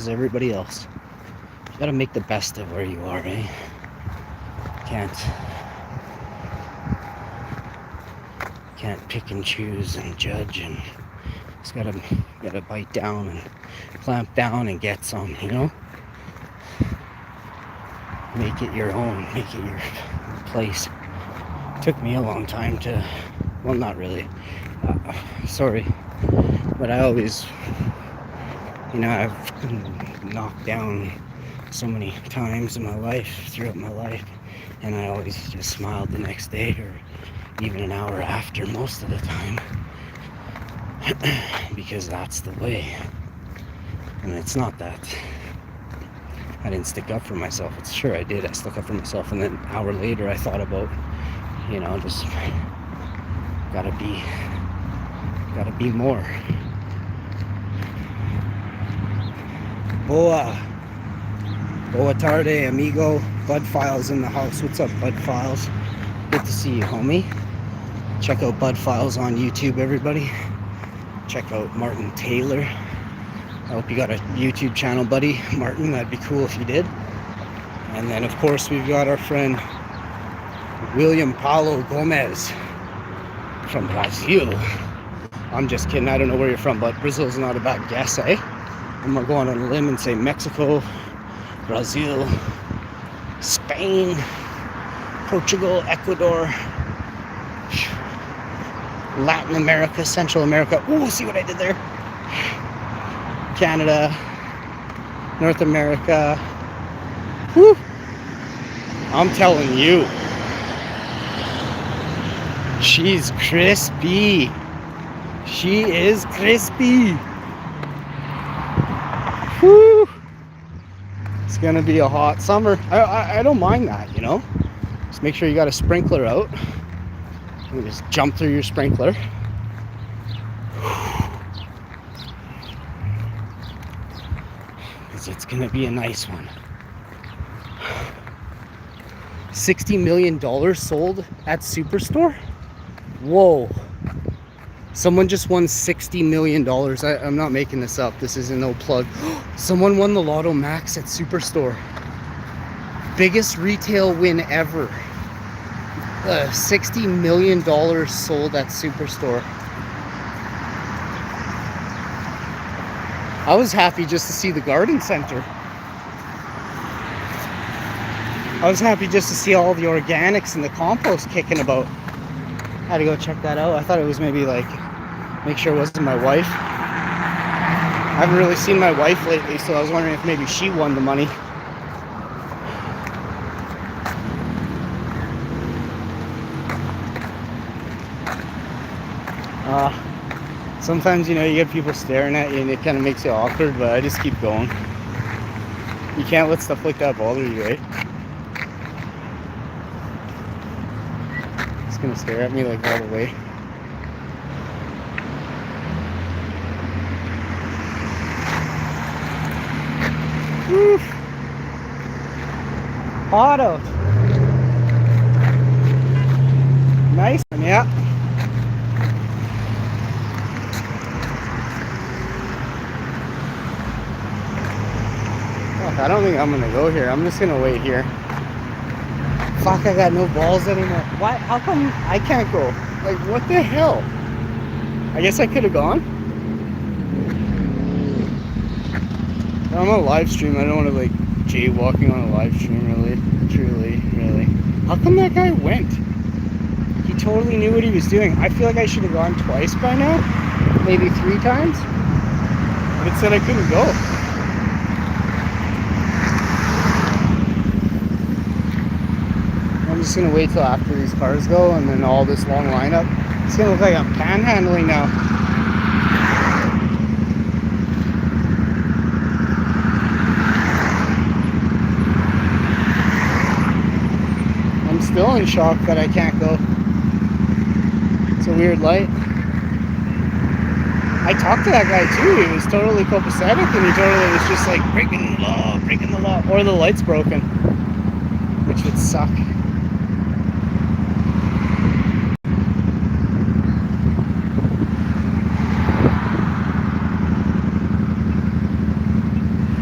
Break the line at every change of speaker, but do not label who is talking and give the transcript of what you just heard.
as everybody else. You gotta make the best of where you are, eh? Can't pick and choose and judge, and just gotta bite down and clamp down and get some, you know? Make it your own, make it your place. It took me a long time to, well, not really, sorry, but I always, I've been knocked down so many times in my life, throughout my life, and I always just smiled the next day or even an hour after most of the time, because that's the way. And it's not that I didn't stick up for myself. It's sure I did. I stuck up for myself, and then an hour later I thought about, just gotta be more. Boa tarde, amigo. Bud Files in the house. What's up, Bud Files? Good to see you, homie. Check out Bud Files on YouTube, everybody. Check out Martin Taylor. I hope you got a YouTube channel, buddy. Martin, that'd be cool if you did. And then, of course, we've got our friend William Paulo Gomez from Brazil. I'm just kidding. I don't know where you're from, but Brazil's not a bad guess, eh? I'm gonna go on a limb and say Mexico, Brazil, Spain, Portugal, Ecuador, Latin America, Central America. Ooh, see what I did there? Canada, North America. Whew. I'm telling you, she's crispy. She is crispy. Whew. It's gonna be a hot summer. I don't mind that, Just make sure you got a sprinkler out. You just jump through your sprinkler. It's gonna be a nice one. $60 million sold at Superstore? Whoa. Someone just won $60 million. I'm not making this up. This isn't no plug. Someone won the Lotto Max at Superstore. Biggest retail win ever. $60 million sold at Superstore. I was happy just to see the garden center. I was happy just to see all the organics and the compost kicking about. Had to go check that out. I thought it was maybe make sure it wasn't my wife. I haven't really seen my wife lately, so I was wondering if maybe she won the money. Sometimes, you get people staring at you and it kind of makes you awkward, but I just keep going. You can't let stuff like that bother you, right? It's gonna stare at me all the way. Woo. Hot out. Nice one, yeah. I don't think I'm gonna go here. I'm just gonna wait here. Fuck, I got no balls anymore. Why? How come I can't go? What the hell? I guess I could have gone. I'm on a live stream. I don't want to jaywalking on a live stream, really. How come that guy went? He totally knew what he was doing. I feel like I should have gone twice by now. Maybe 3 times. But it said I couldn't go. I'm just gonna wait till after these cars go, and then all this long lineup. It's gonna look like I'm panhandling now. I'm still in shock that I can't go. It's a weird light. I talked to that guy too. He was totally copacetic, and he totally was just breaking the law, or the light's broken, which would suck.